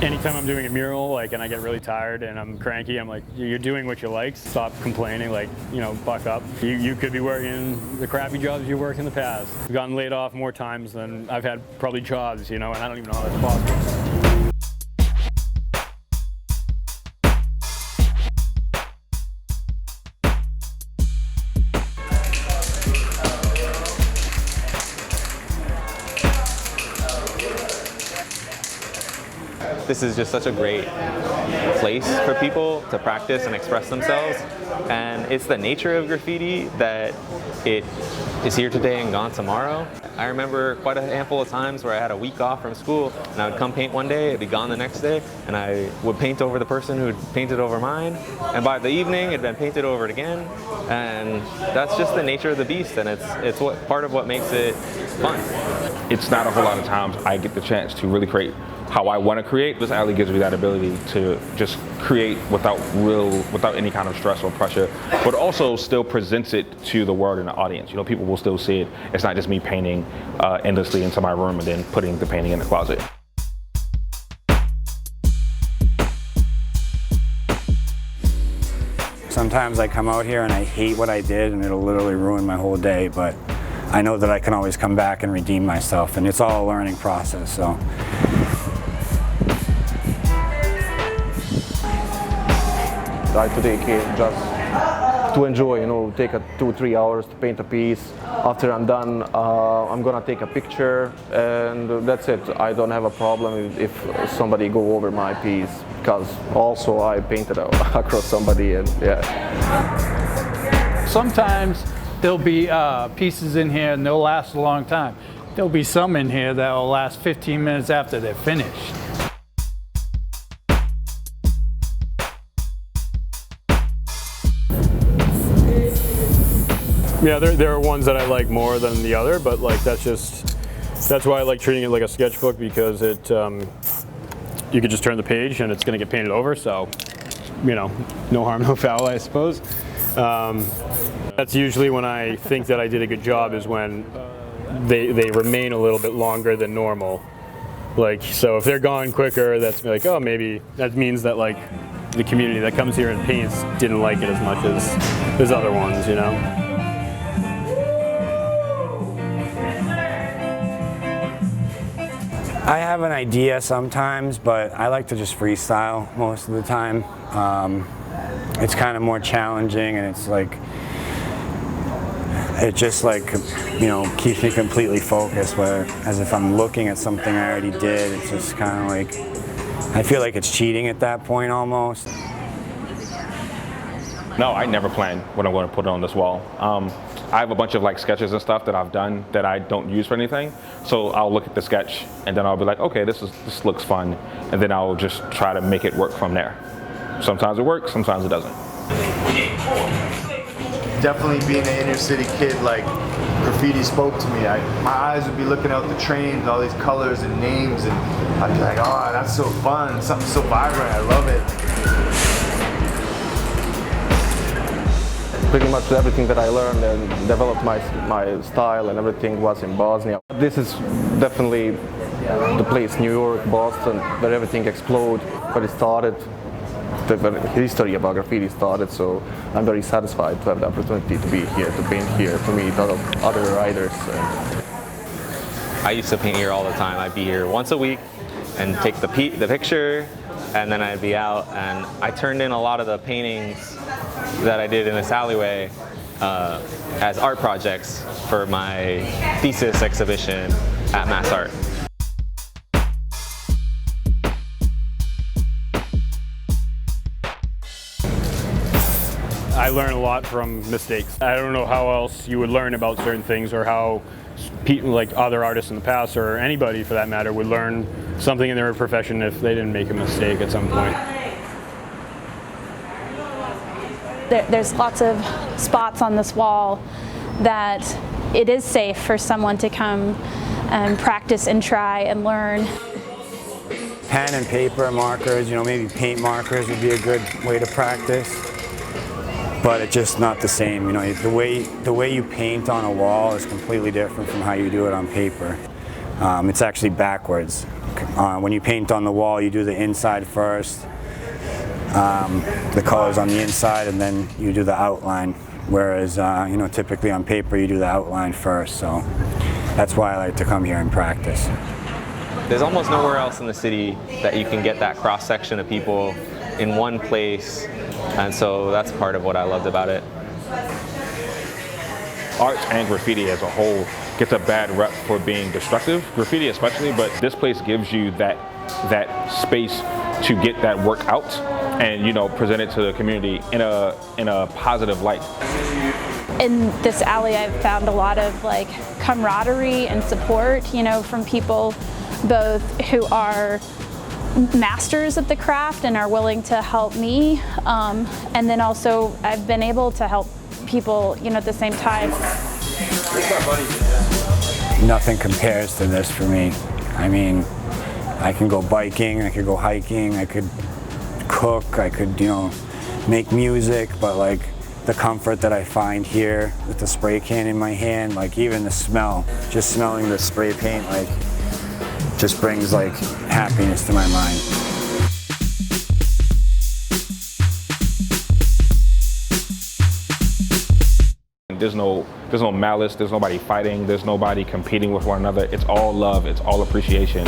Anytime I'm doing a mural, like, and I get really tired and I'm cranky, I'm like, you're doing what you like. Stop complaining, like, you know, buck up. You could be working the crappy jobs you worked in the past. I've gotten laid off more times than I've had probably jobs, you know, and I don't even know how that's possible. This is just such a great place for people to practice and express themselves, and it's the nature of graffiti that it is here today and gone tomorrow. I remember quite a handful of times where I had a week off from school and I would come paint one day, it'd be gone the next day, and I would paint over the person who'd painted over mine, and by the evening it'd been painted over it again, and that's just the nature of the beast, and it's part of what makes it fun. It's not a whole lot of times I get the chance to really create how I want to create. This alley gives me that ability to just create without any kind of stress or pressure, but also still presents it to the world and the audience. You know, people will still see it. It's not just me painting endlessly into my room and then putting the painting in the closet. Sometimes I come out here and I hate what I did and it'll literally ruin my whole day, but I know that I can always come back and redeem myself, and it's all a learning process. So. I today came just to enjoy, you know, take 2-3 hours to paint a piece. After I'm done, I'm gonna take a picture, and that's it. I don't have a problem if somebody go over my piece, because also I painted across somebody, and yeah. Sometimes there'll be pieces in here and they'll last a long time. There'll be some in here that will last 15 minutes after they're finished. Yeah, there are ones that I like more than the other, but like that's why I like treating it like a sketchbook, because it you could just turn the page and it's going to get painted over. So, you know, no harm, no foul, I suppose. That's usually when I think that I did a good job, is when they remain a little bit longer than normal. Like, so if they're gone quicker, that's like, oh, maybe that means that like the community that comes here and paints didn't like it as much as other ones, you know. I have an idea sometimes, but I like to just freestyle most of the time. It's kind of more challenging, and it's like, it just like, you know, keeps me completely focused, whereas if I'm looking at something I already did, it's just kind of like, I feel like it's cheating at that point almost. No, I never plan what I'm going to put on this wall. I have a bunch of like sketches and stuff that I've done that I don't use for anything. So I'll look at the sketch and then I'll be like, okay, this looks fun, and then I'll just try to make it work from there. Sometimes it works, sometimes it doesn't. Definitely being an inner city kid, like, graffiti spoke to me. My eyes would be looking out the trains, all these colors and names, and I'd be like, oh, that's so fun, something so vibrant, I love it. Pretty much everything that I learned and developed my style and everything was in Bosnia. This is definitely the place, New York, Boston, where everything exploded, where it started, the history about graffiti started, so I'm very satisfied to have the opportunity to be here, to paint here, to meet other writers. I used to paint here all the time. I'd be here once a week and take the picture, and then I'd be out, and I turned in a lot of the paintings that I did in this alleyway as art projects for my thesis exhibition at Mass Art. I learn a lot from mistakes. I don't know how else you would learn about certain things, or how people, like other artists in the past, or anybody for that matter, would learn something in their profession if they didn't make a mistake at some point. There's lots of spots on this wall that it is safe for someone to come and practice and try and learn. Pen and paper, markers, you know, maybe paint markers would be a good way to practice. But it's just not the same, you know. The way you paint on a wall is completely different from how you do it on paper. It's actually backwards. When you paint on the wall, you do the inside first, the colors on the inside, and then you do the outline. Whereas, you know, typically on paper, you do the outline first. So that's why I like to come here and practice. There's almost nowhere else in the city that you can get that cross section of people in one place, and so that's part of what I loved about it. Art and graffiti as a whole gets a bad rep for being destructive, graffiti especially, but this place gives you that space to get that work out and, you know, present it to the community in a positive light. In this alley, I've found a lot of like camaraderie and support, you know, from people both who are masters of the craft and are willing to help me, and then also I've been able to help people, you know, at the same time. Nothing compares to this for me. I mean, I can go biking, I could go hiking, I could cook, I could, you know, make music, but like the comfort that I find here with the spray can in my hand, like even the smell, just smelling the spray paint, like just brings like happiness to my mind. There's no malice, there's nobody fighting, there's nobody competing with one another. It's all love, it's all appreciation.